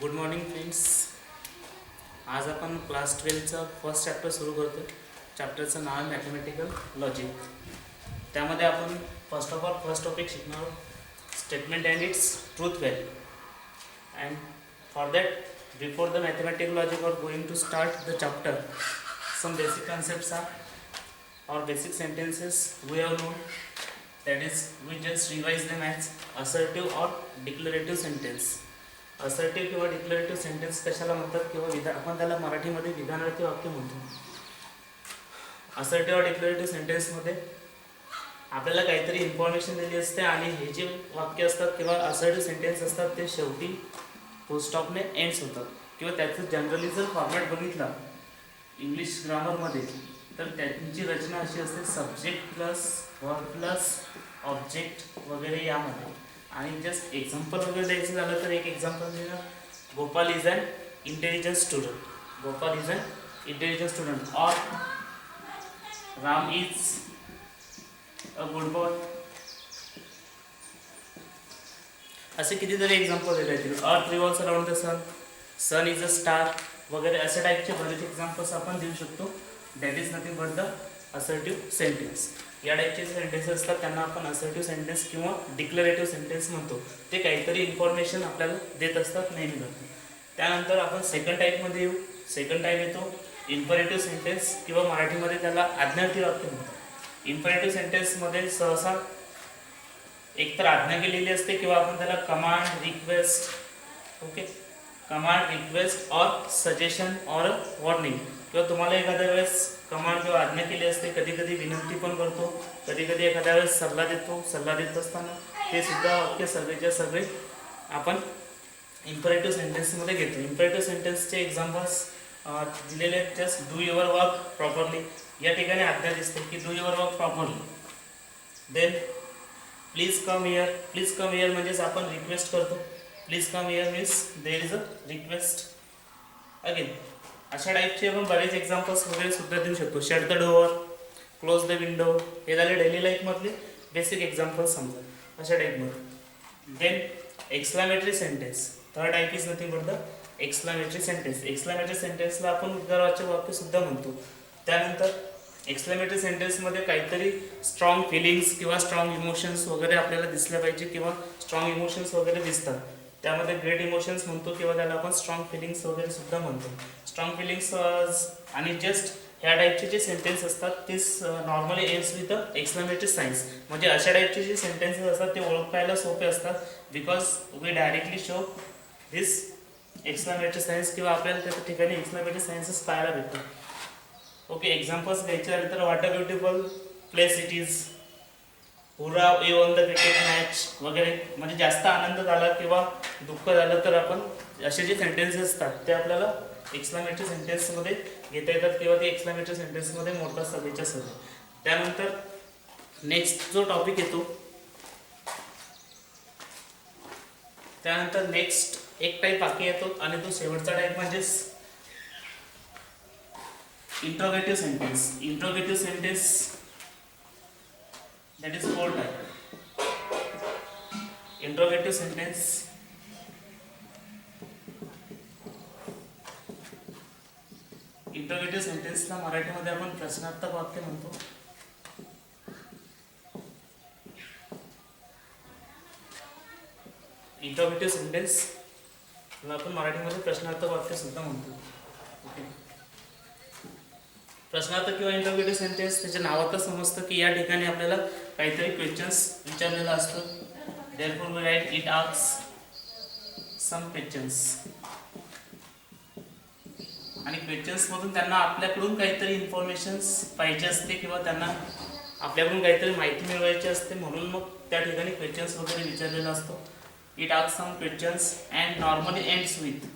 Good morning friends. आज आपण class 12चा first chapter सुरू करतो. चॅप्टरचं नाव आहे मॅथमॅटिकल लॉजिक. त्यामध्ये आपण first of all first topic शिकणार statement and its truth value. And for that before the mathematical logic are going to start the chapter, some basic concepts are or basic sentences we have known, that is we just revise them as assertive or declarative sentence. Assertive किंवा declarative sentence कशाला म्हणतात किंवा आपण त्याला मराठीमध्ये विधानार्थी वाक्य म्हणतो. Assertive और डिक्लेरेटिव्ह सेंटेन्समध्ये आपल्याला काहीतरी इन्फॉर्मेशन दिली असते आणि हे जे वाक्य असतात किंवा असर्टिव्ह सेंटेन्स असतात ते शेवटी फुल स्टॉपने एंड्स होतात किंवा त्याचं जनरली जर फॉर्मॅट बघितला इंग्लिश ग्रामरमध्ये तर त्यांची रचना अशी असते subject plus verb plus object वगैरे यामध्ये. आणि जस्ट एक्झाम्पल वगैरे द्यायचं झालं तर एक एक्झाम्पल दिलं, Gopal is an intelligent student. Gopal is an intelligent student. और Ram is a good boy. असे कितीतरी एक्झाम्पल देता येतील. Earth revolves around the sun, sun is a star वगैरे अशा टाईपचे बरेच एक्झाम्पल्स आपण देऊ शकतो. That is nothing but the assertive sentence. या टाईपचे जे सेंटेन्स असतात त्यांना आपण असर्टिव्ह सेंटेन्स किंवा डिक्लेरेटिव्ह सेंटेन्स म्हणतो. ते काहीतरी इन्फॉर्मेशन आपल्याला देत असतात नेहमी करतो. त्यानंतर आपण सेकंड टाईपमध्ये येऊ. सेकंड टाईप येतो इम्परेटिव्ह सेंटेन्स किंवा मराठीमध्ये त्याला आज्ञार्थी वाक्य म्हणतात. इम्परेटिव्ह सेंटेन्समध्ये सहसा एकतर आज्ञा केलेली असते किंवा आपण त्याला command, request, okay, command, request और सजेशन और वॉर्निंग, किंवा तुम्हाला एखाद्या वेळेस कमांड किंवा आज्ञा केली असते, कधी कधी विनंती पण करतो, कधी कधी एखाद्या वेळेस सल्ला देतो. सल्ला देत असताना ते सुद्धा वाक्य सगळेच्या सगळे आपण इम्परेटिव्ह सेंटेन्समध्ये घेतो. इम्परेटिव्ह सेंटेन्सचे एक्झाम्पल्स दिलेले आहेत. Just do your work properly. या ठिकाणी आज्ञा दिसते की do your work properly. Then please come here. Please come here म्हणजेच आपण रिक्वेस्ट करतो. Please come here means there is a request again. अशा टाईपचे आपण बरेच एक्झाम्पल्स वगैरे सुद्धा देऊ शकतो. Shut the door, close the window, हे झाले डेली लाईफमधले बेसिक एक्झाम्पल्स समजा अशा टाईपमध्ये. Then exclamatory sentence. Third type is nothing but the exclamatory sentence. Exclamatory सेंटेन्सला आपण उद्गारवाचक वाक्य सुद्धा म्हणतो. त्यानंतर एक्सक्लामेटरी सेंटेन्समध्ये काहीतरी स्ट्रॉंग फिलिंग्स किंवा स्ट्रॉंग इमोशन्स वगैरे आपल्याला दिसल्या पाहिजे किंवा स्ट्रॉंग इमोशन्स वगैरे दिसतात. त्यामध्ये ग्रेट इमोशन्स म्हणतो किंवा त्याला आपण स्ट्रॉंग फिलिंग्स वगैरे सुद्धा म्हणतो. स्ट्रॉंग फिलिंग्स आणि जस्ट ह्या टाईपचे जे सेंटेन्स असतात ते normally ends with the exclamatory signs. म्हणजे अशा टाईपचे जे सेंटेन्सेस असतात ते ओळखायला सोपे असतात because we directly show this exclamatory signs किंवा आपल्याला त्या ठिकाणी एक्सक्लामेटरी साइन्सेस पाहायला भेटतात. ओके, एक्झाम्पल्स घ्यायचे झाले तर what a beautiful place it is, hurrah we won the cricket match वगैरे. म्हणजे जास्त आनंद झाला किंवा दुःख झालं तर आपण असे जे सेंटेन्सेस असतात ते आपल्याला एक्सक्लामेटरी सेंटेन्समध्ये घेता येतात किंवा ते एक्सक्लामेटरी सेंटेन्समध्ये मोठा सगळ्याच्या सगळे. त्यानंतर नेक्स्ट जो टॉपिक येतो, त्यानंतर नेक्स्ट एक टाईप बाकी येतो आणि तो शेवटचा टाईप म्हणजेच interrogative sentence. Interrogative sentence that is four type. Interrogative sentence. Interrogative सेंटेन्सला मराठीमध्ये आपण प्रश्नार्थक वाक्य म्हणतो. इंट्रोगेटिव्ह सेंटेन्सला आपण मराठीमध्ये प्रश्नार्थक वाक्य सुद्धा म्हणतो. ओके, प्रश्नार्थक किंवा इंट्रोगेटिव्ह सेंटेन्स त्याच्या नावातच समजतं की या ठिकाणी आपल्याला काहीतरी क्वेश्चन्स विचारलेलं असतं. Therefore we write it asks some questions. आणि क्वेश्चन्समधून त्यांना आपल्याकडून काहीतरी इन्फॉर्मेशन्स पाहिजे असते किंवा त्यांना आपल्याकडून काहीतरी माहिती मिळवायची असते, म्हणून मग त्या ठिकाणी क्वेश्चन्स वगैरे विचारलेला असतो. It asks some questions and normally ends with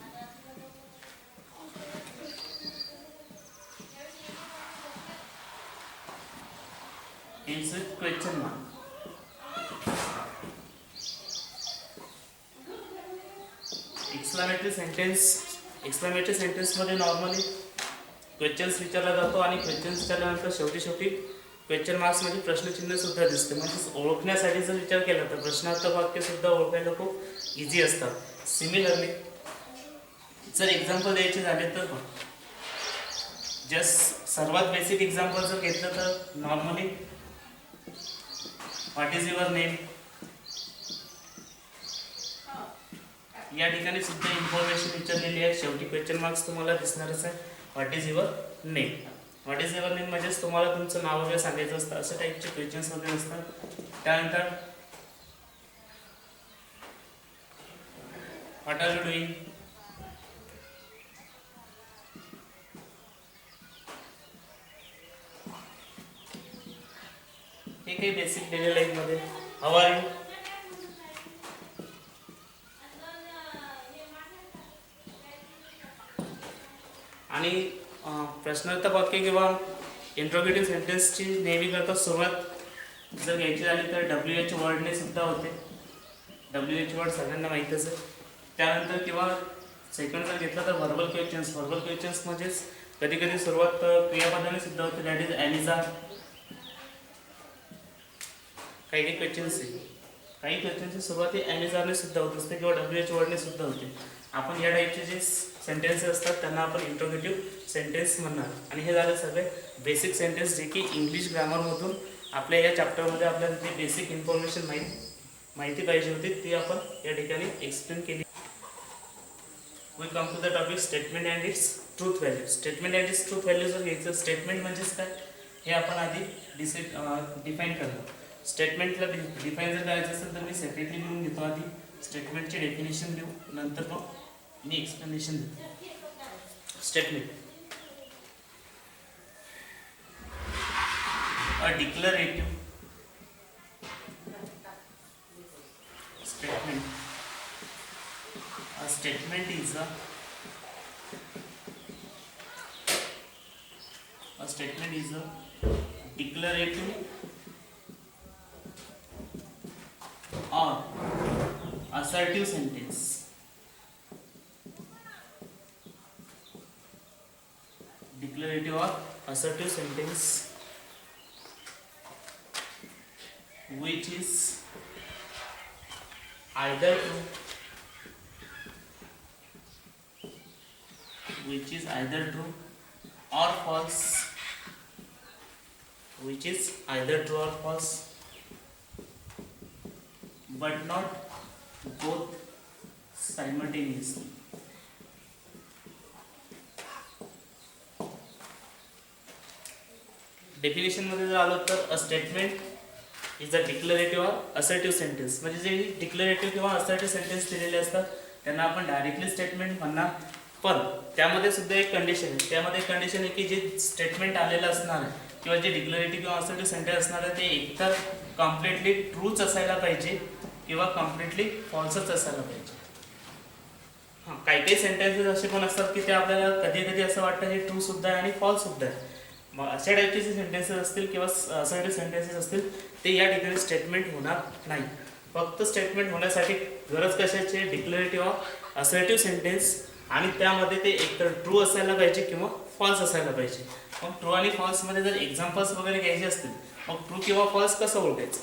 question mark. Exclamatory सेंटेन्समध्ये नॉर्मली क्वेश्चन्स विचारला जातो आणि क्वेश्चन्स विचारल्यानंतर शेवटी क्वेश्चन मार्क्स म्हणजे प्रश्नचिन्ह सुद्धा दिसते. म्हणजे ओळखण्यासाठी जर विचार केला तर प्रश्नार्थक वाक्य सुद्धा ओळखायला खूप इझी असतात. सिमिलरली जर एक्झाम्पल द्यायचे झाले तर जस्ट सर्वात बेसिक एक्झाम्पल जर घेतलं तर normally what is your name, या ठिकाणी सुद्धा इन्फॉर्मेशन विचारलेली आहे. शेवटी क्वेश्चन मार्क्स तुम्हाला दिसणारच आहे. What is your name, what is your name म्हणजेच तुम्हाला तुमचं नाव वगैरे सांगायचं असतं. अशा टाईपचे क्वेश्चन्स वगैरे असतात. त्यानंतर व्हॉट आर यू डुईंग, हे काही बेसिक डेली लाईफ मध्ये. हाऊ आर यू, आणि प्रश्नार्थ वाक्य किंवा इंट्रोगेटिव्ह सेंटेन्सची नेहमी करता सुरुवात जर घ्यायची झाली तर WH वर्डने सुद्धा होते. WH वर्ड सगळ्यांना माहीतच आहे. त्यानंतर किंवा सेकंड जर घेतला तर व्हर्बल क्वेश्चन्स. व्हर्बल क्वेश्चन्स म्हणजेच कधी कधी सुरुवात क्रियापदाने सुद्धा होते. दॅट इज ॲलिझा. काही क्वेश्चनची सुरुवात ही ॲलिझाने सुद्धा होत असते किंवा WH वर्डने सुद्धा होते. आपण या टाईपचे जे सेंटेन्सेस असतात त्यांना आपण इंट्रोगेटिव्ह सेंटेन्स म्हणणार. आणि हे झालं सगळे बेसिक सेंटेन्स जे की इंग्लिश ग्रामरमधून आपल्या या चॅप्टरमध्ये आपल्याला जी बेसिक इन्फॉर्मेशन माहिती पाहिजे होती ती आपण या ठिकाणी एक्सप्लेन केली. We come to the topic statement and its truth value. Statement and its truth value जर घ्यायचं, स्टेटमेंट म्हणजेच काय हे आपण आधी डिफाईन करतो. स्टेटमेंटला डिफाईन जर करायचं असेल तर मी सेपरेटली लिहून घेतो. आधी स्टेटमेंटची डेफिनेशन लिहू, नंतर मग मी एक्सप्लेनेशन देतो. Statement, a declarative statement. A statement is a declarative or assertive sentence. Declarative or assertive sentence which is either true or false, but not both simultaneously. Definition मध्ये जर आलो तर a statement is a declarative or assertive sentence. म्हणजे जे declarative किंवा assertive sentence दिलेले असतात त्यांना आपण डायरेक्टली स्टेटमेंट म्हणणार. पण त्यामध्ये सुद्धा एक कंडिशन आहे. त्यामध्ये एक कंडिशन आहे की जे स्टेटमेंट आलेलं असणार आहे किंवा जे डिक्लरेटिव्ह किंवा असर्टिव्ह सेंटेन्स असणार आहे ते एकतर कम्प्लिटली ट्रूच असायला पाहिजे किंवा कम्प्लिटली फॉल्सच असायला पाहिजे. हां, काही काही सेंटेन्सेस असे पण असतात की ते आपल्याला कधी कधी असं वाटतं हे ट्रू सुद्धा आहे आणि फॉल्स सुद्धा आहे. मग अशा टाईपचे जे सेंटेन्सेस असतील किंवा असर्टिव्ह सेंटेन्सेस असतील ते या ठिकाणी स्टेटमेंट होणार नाही. फक्त स्टेटमेंट होण्यासाठी गरज कशाची आहे, डिक्लरेटिव्ह ऑर असर्टिव्ह सेंटेन्स, आणि त्यामध्ये ते एकतर ट्रू असायला पाहिजे किंवा फॉल्स असायला पाहिजे. मग ट्रू आणि फॉल्समध्ये जर एक्झाम्पल्स वगैरे घ्यायचे असतील मग ट्रू किंवा फॉल्स कसं ओळखायचं.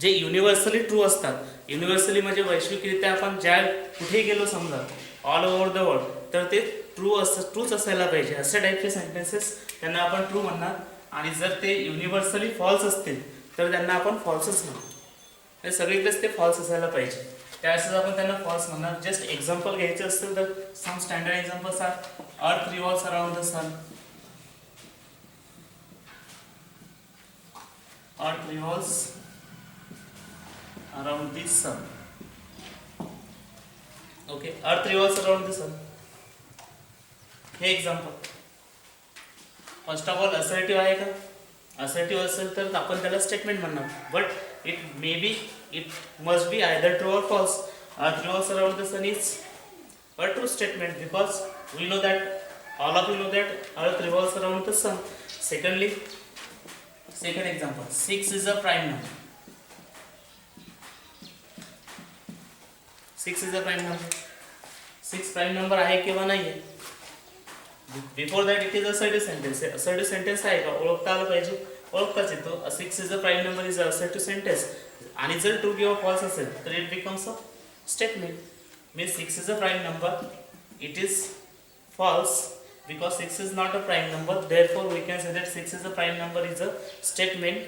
जे युनिव्हर्सली ट्रू असतात, युनिव्हर्सली म्हणजे वैश्विकरित्या आपण ज्या कुठेही गेलो समजा ऑल ओव्हर द वर्ल्ड तर ते ट्रूच असायला पाहिजे. अशा टाईपचे सेंटेन्सेस त्यांना आपण ट्रू म्हणणार. आणि जर ते युनिव्हर्सली फॉल्स असतील तर त्यांना आपण फॉल्सच म्हणणार. सगळीकडेच ते फॉल्स असायला पाहिजे त्यावेळेस आपण त्यांना फॉल्स म्हणणार. जस्ट एक्झाम्पल घ्यायचे असतील तर some standard examples are earth revolves around the sun, earth revolves around the sun. Okay, earth revolves around the sun हे example. First of all assertive आहे का, असर्टिव्ह असेल तर आपण त्याला स्टेटमेंट म्हणणार. But it must be either true or false. Earth revolves around the sun is a true statement because we know that all of you know that Earth revolves around the sun. Secondly, second example, 6 is a prime number. 6 is a prime number. 6 prime number आहे किंवा नाही आहे. Before that it is assertive sentence. Assertive sentence आहे का ओळखता आलं पाहिजे, ओळखताच येतो. 6 is a prime number is a assertive sentence. आणि जर ट्रू किंवा फॉल्स असेल तर it becomes a statement. Means 6 is a prime number it is false because 6 is not a prime number. Therefore we can say that 6 is a prime number is a statement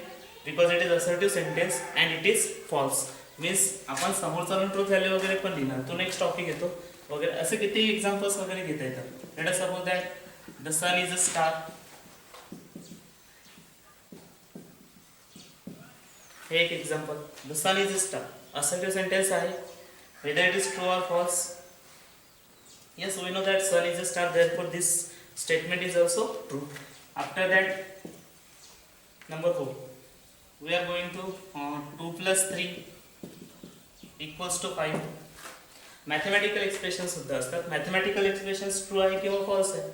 because it is assertive sentence and it is false. Means आपण समोर चालून truth value वगैरे पण लिहिणार, तो next topic येतो वगैरे, असे किती एक्झाम्पल्स वगैरे घेता येतात. Let us suppose that the sun is a star. हे एक example, the sun is a star assertive sentence आहे. Whether it is true or false. Yes, we know that sun is a star, therefore this statement is also true. After that, number 4, we are going to 2 plus 3 equals to 5. Mathematical expressions सुद्धा असतात. Mathematical expressions true आहे किंवा false आहे.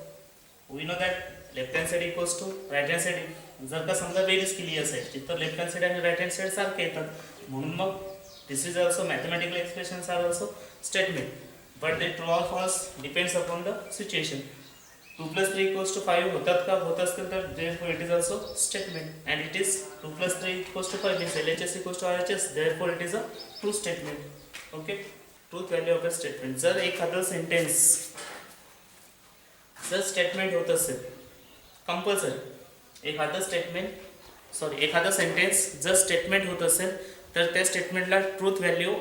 We know that left hand side equals to right hand side. जर का समजा बेरीज केली असेल तर लेफ्ट हँड साइड आणि राइट हँड साइड सारखे येतात, म्हणून मग this is also mathematical expressions are also statement. But the true or false depends upon the situation. 2 plus 3 equals to 5 होतात का, होत असतील तर therefore it is also statement and it is 2 plus 3 equals to 5 means LHS equals to RHS, therefore it is a true statement. Okay, truth value of a statement. जर एखादं sentence जर statement होत असेल कंपल्सरी, एखादं sentence जर statement होत असेल तर त्या स्टेटमेंटला ट्रूथ व्हॅल्यू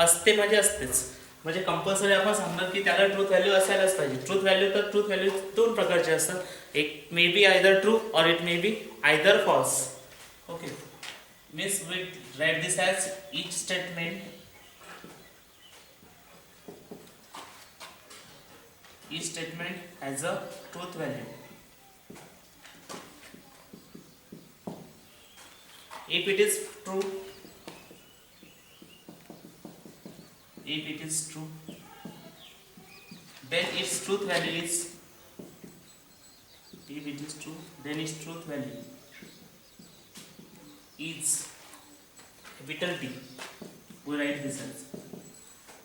असते म्हणजे असतेच. म्हणजे कंपल्सरी आपण सांगणार की त्याला ट्रूथ व्हॅल्यू असायलाच पाहिजे. ट्रूथ व्हॅल्यू दोन प्रकारचे असतात, एक may be either true or it may be either false. Okay, means we write this as each statement has a truth value. If it is true, then its truth value is, if it is true then its truth value is capital T. We write this as,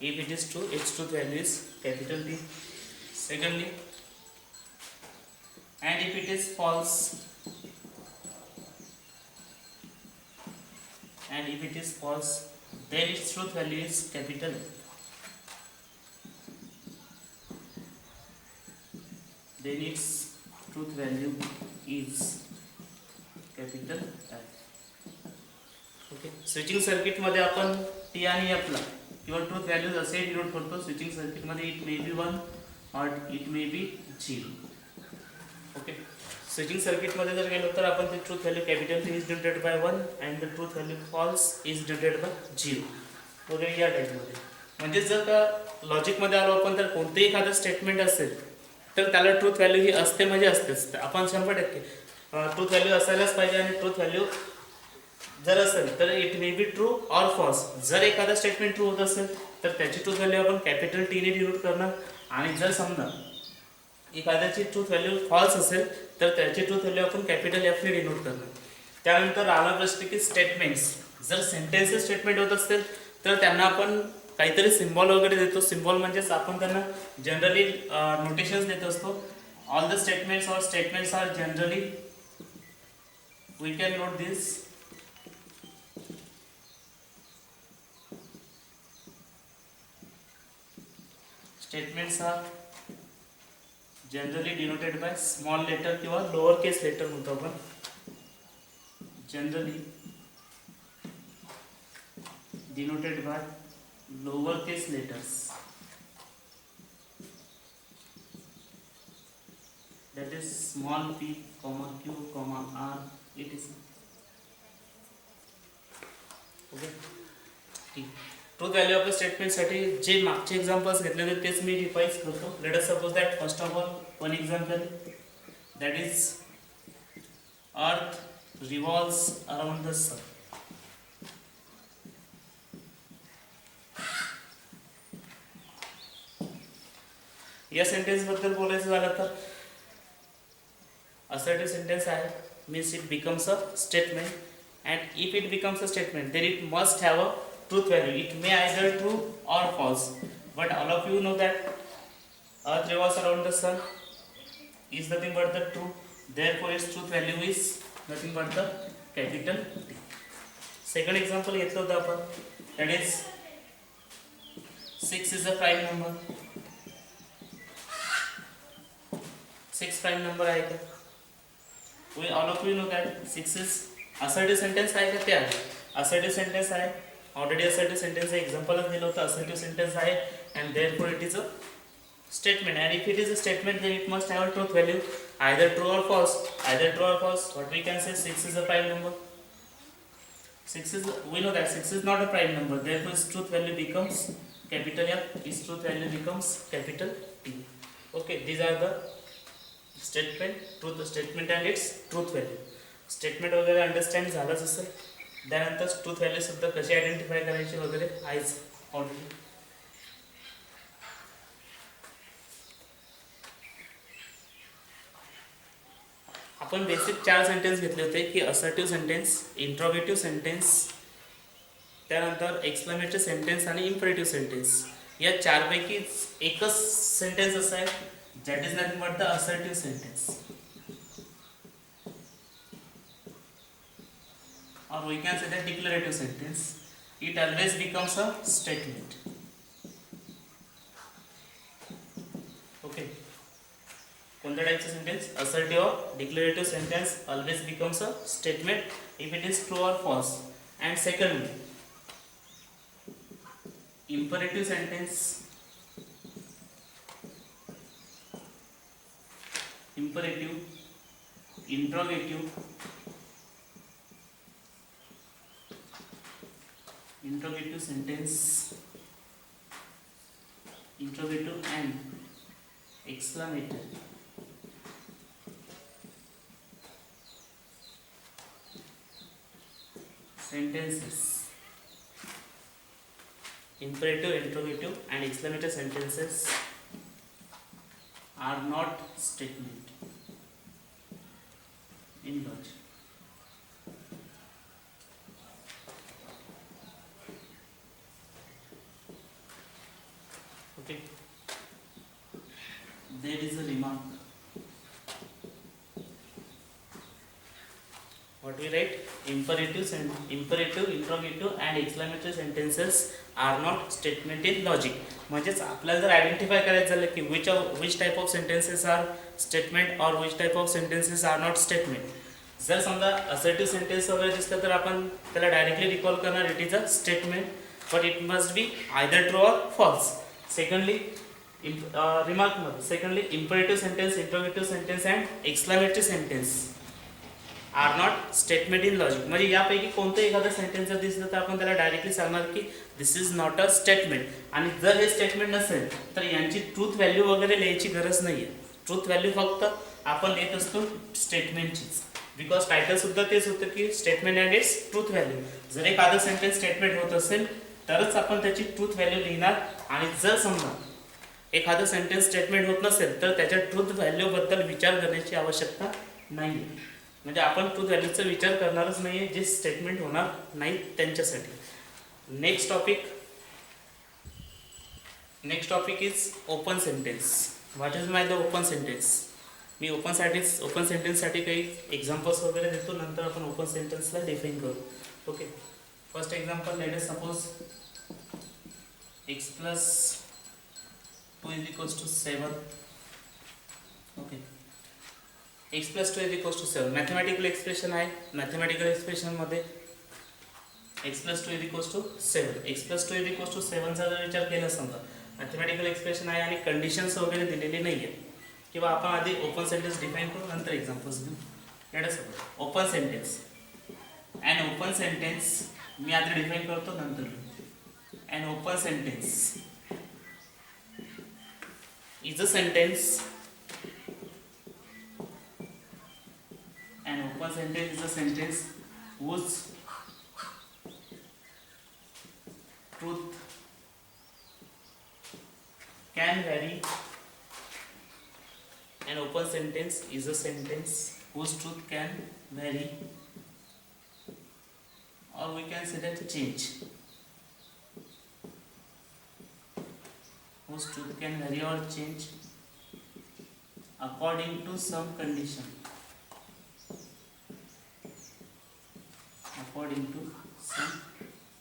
if it is true its truth value is capital T. Secondly, and if it is false, then its truth value is capital A. Then its truth value is capital I. Okay, switching circuit मध्ये आपण T आणि F ला किंवा truth values असे denote करतो. Switching circuit मध्ये it may be 1 or it may be 0. Okay, switching circuit मध्ये जर गेलो तर आपण ते truth value capital T is denoted by 1 and the truth value false is denoted by 0 वगैरे या टाईपमध्ये. म्हणजे जर का लॉजिकमध्ये आलो आपण तर कोणतेही एखादं स्टेटमेंट असेल तर त्याला ट्रूथ व्हॅल्यू ही असते म्हणजे असतेच. आपण 100% ट्रूथ व्हॅल्यू असायलाच पाहिजे आणि ट्रूथ व्हॅल्यू जर असेल तर it may be true or false. जर एखादा स्टेटमेंट ट्रू होत असेल तर त्याची ट्रूथ व्हॅल्यू आपण कॅपिटल टी ने डिनोट करणार आणि जर समजा एखाद्याची ट्रूथ व्हॅल्यू फॉल्स असेल तर त्याची ट्रूथ व्हॅल्यू आपण कॅपिटल एफ ने डिनोट करणार. त्यानंतर आला प्रश्न की स्टेटमेंट्स, जर सेंटेन्सेस स्टेटमेंट होत असतील तर त्यांना आपण काहीतरी सिम्बॉल वगैरे देतो. सिम्बॉल म्हणजेच आपण त्यांना जनरली नोटेशन्स देत असतो. All the statements are generally, we can note this. Statements are generally denoted by small letter किंवा लोअर केस लेटर म्हणतो आपण. Generally denoted by lower case letters, that is small p, q, r, etc. Okay, ठीक. Truth value of statement साठी जे मागचे examples घेतले होते तेच मी रिवाइज करतो. Let us suppose that first of all one example, that is earth revolves around the sun. या सेंटेन्स बद्दल बोलायचं झालं तर असर्टिव्ह सेंटेन्स आहे, means it becomes a statement and if it becomes a statement then it must have a truth value. It may either true or false, but all of you know that earth revolves around the sun is nothing but the true, therefore its truth value is nothing but the capital T. Second example घेतलं होतं आपण, that is 6 is a prime number. 6 prime number आहे का? We all of you know that 6 is assertive sentence आहे का? ते आहे assertive sentence आहे. ऑलरेडी assertive sentence एक्झाम्पलच दिलं होतं. assertive sentence आहे and therefore it is a statement, and if it is a statement then it must have a truth value, either true or false. Either true or false, what we can say, 6 is a prime number. 6 is, we know that 6 is not a prime number, therefore its truth value becomes capital F, its truth value becomes capital T. Okay, these are the statement, truth statement and its truth value. Statement वगैरे understand झालंच असेल. त्यानंतर truth value सुद्धा कशी identify करायची वगैरे आहेच already. आपण बेसिक 4 सेंटेन्स घेतले होते की असर्टिव्ह सेंटेन्स, इंट्रोगेटिव्ह सेंटेन्स, त्यानंतर एक्सक्लेमेटरी सेंटेन्स आणि इम्परेटिव्ह सेंटेन्स. या 4 पैकी एकच सेंटेन्स असं आहे that is nothing but the assertive sentence, or we can say the declarative sentence. It always becomes a statement. Okay, कोणत्या टाइपचं sentence? assertive or declarative sentence always becomes a statement if it is true or false. And secondly, imperative sentence, imperative, interrogative, interrogative sentence, interrogative and exclamatory sentences. Imperative, interrogative and exclamatory sentences are not statement in logic. Okay, there is a remark. What we write? Imperative, interrogative and exclamatory sentences are not statement in logic. म्हणजेच आपल्याला जर identify करायचं झालं की which type of sentences are statement or which type of sentences are not statement. जर समजा assertive sentence वगैरे दिसलं तर आपण त्याला डायरेक्टली रिकॉल करणार it is a statement, but it must be either true or false. Secondly remark मध्ये secondly imperative sentence, interrogative sentence and exclamatory sentence are not statement in logic. म्हणजे यापैकी कोणतं एखादं सेंटेन्स जर दिसलं तर आपण त्याला डायरेक्टली सांगणार की दिस इज नॉट अ स्टेटमेंट. आणि जर हे स्टेटमेंट नसेल तर यांची ट्रूथ व्हॅल्यू वगैरे लिहायची गरज नाही आहे. ट्रूथ व्हॅल्यू फक्त आपण लिहित असतो स्टेटमेंटचीच, बिकॉज टायटल सुद्धा तेच होतं की statement and its truth value. जर एखादं सेंटेन्स स्टेटमेंट होत असेल तरच आपण त्याची ट्रूथ व्हॅल्यू लिहिणार, आणि जर समजा एखादं सेंटेन्स स्टेटमेंट होत नसेल तर त्याच्या ट्रूथ व्हॅल्यूबद्दल विचार करण्याची आवश्यकता नाही आहे. म्हणजे आपण ट्रूथ व्हॅल्यूचा विचार करणारच नाही आहे जे स्टेटमेंट होणार नाहीत त्यांच्यासाठी. Next topic is open sentence. What is my the open sentence? मी ओपन सेंटेन्ससाठी काही एक्झाम्पल्स वगैरे देतो, नंतर आपण ओपन सेंटेन्सला डिफाईन करू. Okay, first example, let us suppose x plus 2 is equals to 7. Okay, x plus 2 is equals to 7 mathematical expression आहे. मॅथमॅटिकल एक्सप्रेशनमध्ये x plus 2 is equals to 7, x plus 2 is equals to 7 चा जर विचार केला समजा mathematical expression आहे आणि conditions वगैरे दिलेली नाही आहे, किंवा आपण आधी ओपन सेंटेन्स डिफाईन करू नंतर एक्झाम्पल्स घेऊ. Let us suppose open sentence. And open sentence मी आधी डिफाईन करतो नंतर. An open sentence is a sentence. An open sentence is a sentence whose truth can vary. An open sentence is a sentence whose truth can vary, or we can say that change. Whose truth can vary or change according to some condition. According to some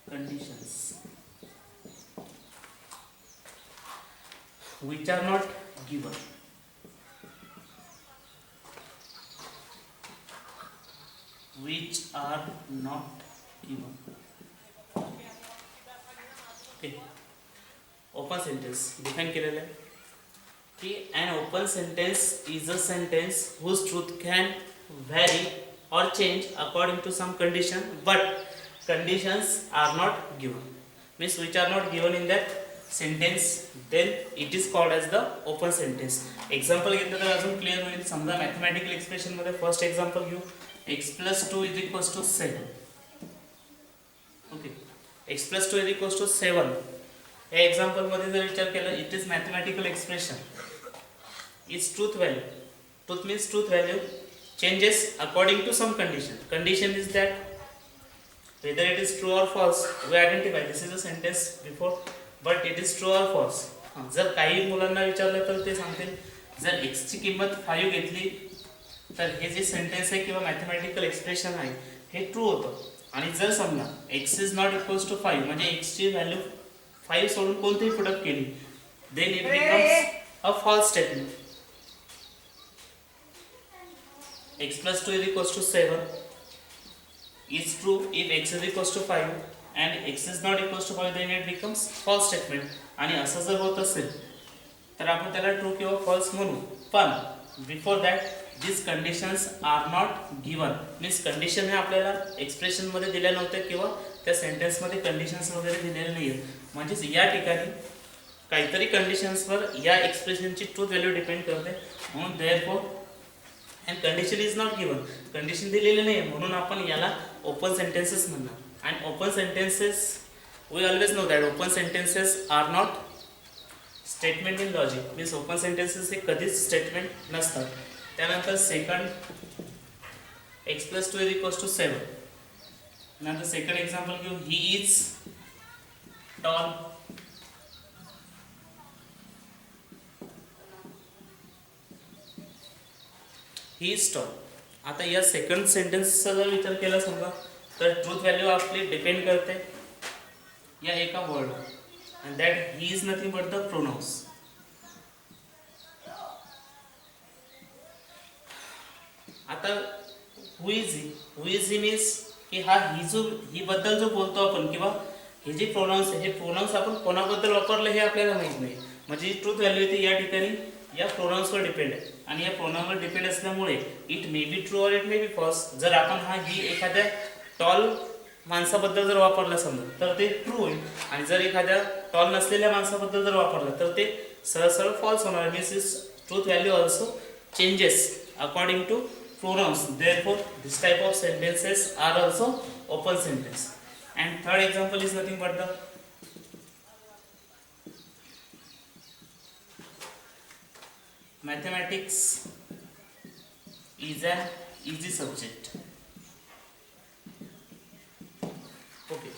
conditions which are not given. which are not given. Okay. Open sentence define केलेलं आहे की an open sentence is a sentence whose truth can vary or change according to some condition, but conditions are not given. Means which are not given in that sentence, then it is called as the open sentence. Example घेतलं तर अजून clear होईल. समजा mathematical expression मध्ये first example घेऊ. x+2 = 7. Okay, x+2 = 7. या example मध्ये जर विचार केला, it is mathematical expression is truth value. Truth means truth value changes according to some condition. Condition is that whether it is true or false. We identify this is a sentence before, but it is true or false. जर काही मुलांना विचारलं तर ते सांगतील जर x ची किंमत 5 घेतली तर हे जे सेंटेन्स आहे किंवा मॅथमॅटिकल एक्सप्रेशन आहे हे ट्रू होतं. आणि जर समजा x is not equals to 5 म्हणजे x ची व्हॅल्यू 5 सोडून कोणतीही पुटअप केली, then it becomes a false statement. x+2 = 7 is true if x is 5 and x is not equals to 5, then it becomes false statement. आणि असं जर होत असेल तर आपण त्याला ट्रू किंवा फॉल्स म्हणू. पण before that these conditions are not given. Means condition हे आपल्याला एक्सप्रेशन मध्ये दिल्या नव्हत्या किंवा त्या सेंटेन्स मध्ये कंडिशन्स वगैरे दिलेले नाही आहेत. म्हणजेच या ठिकाणी काहीतरी कंडिशन्सवर या एक्सप्रेशनची ट्रूथ व्हॅल्यू डिपेंड करते. म्हणून therefore and condition is not given. Condition दिलेली नाही म्हणून आपण याला ओपन सेंटेन्सेस म्हणणार. and open sentences we always know that open sentences are not statement in logic. means open sentences हे कधीच स्टेटमेंट नसतात. त्यानंतर सेकंड x+2 = 7. नंतर सेकंड एक्झाम्पल घेऊ. he is tall. He is tall. आता या सेकंड सेंटेन्सचा जर विचार केला समजा तर ट्रूथ व्हॅल्यू आपली डिपेंड करते या एका word and that he is nothing but the pronounce. आता हु इज ही मीन्स की हा ही बद्दल जो बोलतो आपण किंवा हे जे प्रोनाउन्स आहे हे प्रोनाउन्स आपण कोणाबद्दल वापरलं हे आपल्याला माहित नाही. म्हणजे ट्रूथ व्हॅल्यू येते या ठिकाणी या प्रोनाउन्सवर डिपेंड आहे. आणि या प्रोनाउनवर डिपेंड असल्यामुळे it may be true or it may B false. जर आपण ही एखाद्या टॉल माणसाबद्दल जर वापरला समजा तर ते ट्रू होईल. आणि जर एखाद्या टॉल नसलेल्या माणसाबद्दल जर वापरलं तर ते सरळ सरळ फॉल्स होणार. Means is truth value also changes according to pronouns. Therefore this type of sentences are also open sentence. And third example is nothing but the mathematics is an easy subject. Okay,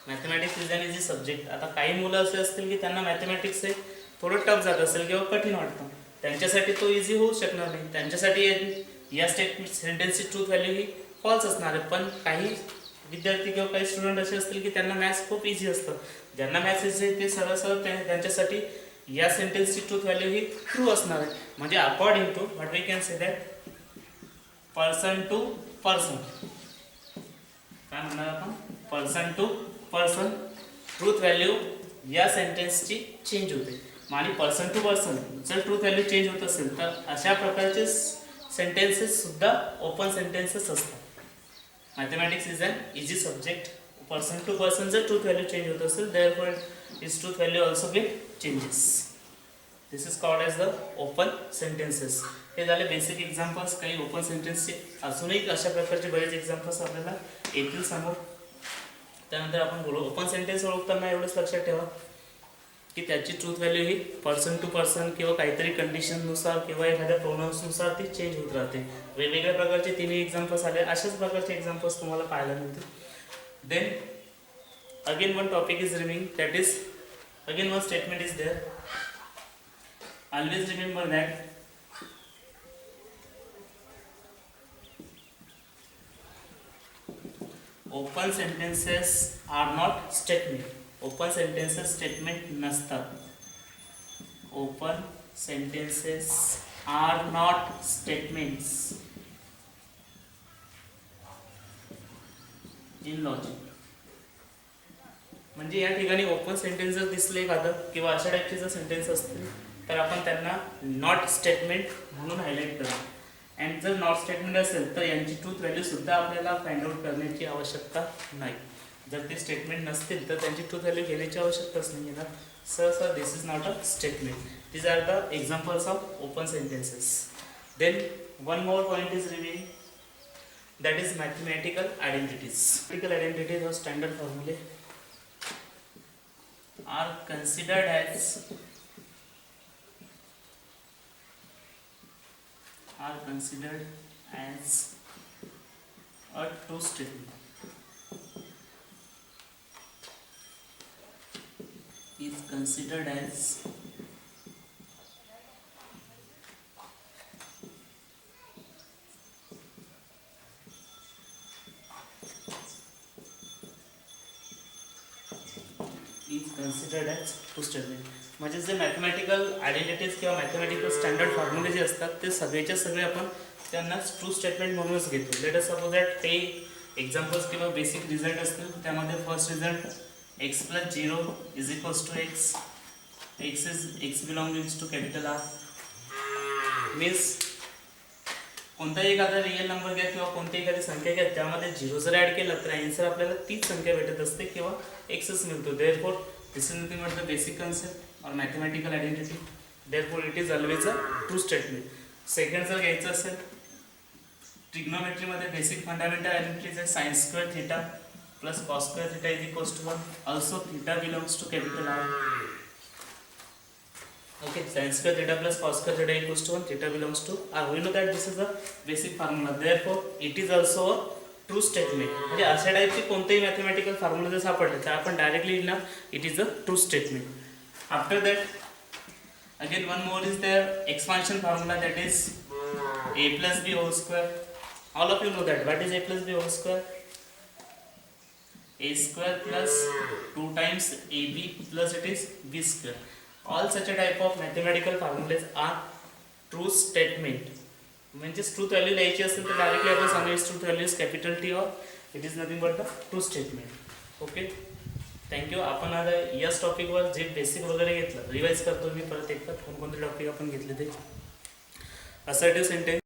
mathematics is an easy subject. आता काही मुलं असे असतील की त्यांना mathematics हे थोडं tough जात असेल किंवा कठीण वाटतं, त्यांच्यासाठी तो इझी होऊ शकणार नाही. त्यांच्यासाठी या सेंटेन्सची ट्रूथ व्हॅल्यू ही फॉल्स असणार आहे. पण काही विद्यार्थी किंवा काही स्टुडंट असे असतील की त्यांना मॅथ्स खूप इझी असतं. ज्यांना मॅथ्स इझी आहे ते सरळ सरळ त्यांच्यासाठी या सेंटेन्सची ट्रूथ व्हॅल्यू ही ट्रू असणार आहे. म्हणजे according to what we can say that person to person, काय म्हणणार आपण, person to person truth value या सेंटेन्सची चेंज होते. आणि पर्सन टू पर्सन जर ट्रूथ व्हॅल्यू चेंज होत असेल तर अशा प्रकारचे सेंटेन्सेस सुद्धा ओपन सेंटेन्सेस असतात. Mathematics is an easy subject. Person to person जर ट्रूथ व्हॅल्यू चेंज होत असेल therefore is truth value also will changes. This is called as the open sentences. हे झाले बेसिक एक्झाम्पल्स काही ओपन सेंटेन्सचे. अजूनही अशा प्रकारचे बरेच एक्झाम्पल्स आपल्याला येतील समोर. त्यानंतर आपण बोलू. ओपन सेंटेन्स ओळखताना एवढंच लक्षात ठेवा की त्याची ट्रूथ व्हॅल्यू ही पर्सन टू पर्सन किंवा काहीतरी कंडिशननुसार किंवा एखाद्या प्रोनाउन्सनुसार ती चेंज होत राहते. वेगवेगळ्या प्रकारचे तिन्ही एक्झाम्पल्स आले, अशाच प्रकारचे एक्झाम्पल्स तुम्हाला पाहायला मिळतील. Then again one topic is remaining, that is again one statement is there. Always remember that open sentences are not statement. Open sentences statement नसतात. Open sentences are not statements. In logic. म्हणजे या ठिकाणी open sentence जर दिसले एखादं किंवा अशा टाईपचे जर सेंटेन्स असतील तर आपण त्यांना नॉट स्टेटमेंट म्हणून हायलाईट करू. अँड जर नॉट स्टेटमेंट असेल तर यांची ट्रूथ व्हॅल्यू सुद्धा आपल्याला फाइंड आउट करण्याची आवश्यकता नाही. जर ते स्टेटमेंट नसतील तर त्यांची ट्रूथ व्हॅल्यू घेण्याची आवश्यकताच नाही येणार. Sir this is not a statement. These are the examples of open sentences. Then one more point is revealed, that is mathematical identities. Mathematical identities or standard formulae are considered as a true statement. Is considered as considered as true statement. म्हणजे जे mathematical identities किंवा mathematical standard फॉर्म्युले जे असतात ते सगळेच्या सगळे आपण त्यांना true statement म्हणूनच घेतो. लेट अस सपोज दॅट ते एक्झाम्पल्स किंवा बेसिक रिझल्ट असतील. त्यामध्ये first result x + 0 = x, x belongings to capital R. Means कोणताही एखादा रिअल नंबर घ्या किंवा कोणतीही एखादी संख्या घ्या त्यामध्ये 0 जर ॲड केला तर आन्सर आपल्याला तीच संख्या भेटत असते किंवा एक्सच मिळतो. Therefore this is nothing but the basic concept और mathematical identity. Therefore it is always a true statement. Second जर घ्यायचं असेल ट्रिग्नोमेट्रीमध्ये बेसिक फंडामेंटल आयडेंटिटीज आहे sin² θ + cos² θ = 1. Also θ belongs to capital R. Okay, sin² θ + cos² θ = 1. Theta belongs to R. We know that this is a basic formula. Therefore, it is also a true statement. म्हणजे अशा टाईपचे कोणतेही mathematical formula जर सापडले तर आपण directly लिहिणार it is a true statement. After that again one more is there expansion formula, that is a + b². All of you know that what is a + b². a² + 2 times ab plus it is b². All such a type of mathematical formulas are true statement. म्हणजे truth value द्यायची असेल तर directly आपण सांगायचं truth value is capital T और it is nothing but the true statement. Okay, thank you. आपण आता याच टॉपिकवर जे बेसिक वगैरे घेतलं रिवाइज करतो मी परत एकदा. कोणकोणते टॉपिक आपण घेतले ते. Assertive sentence,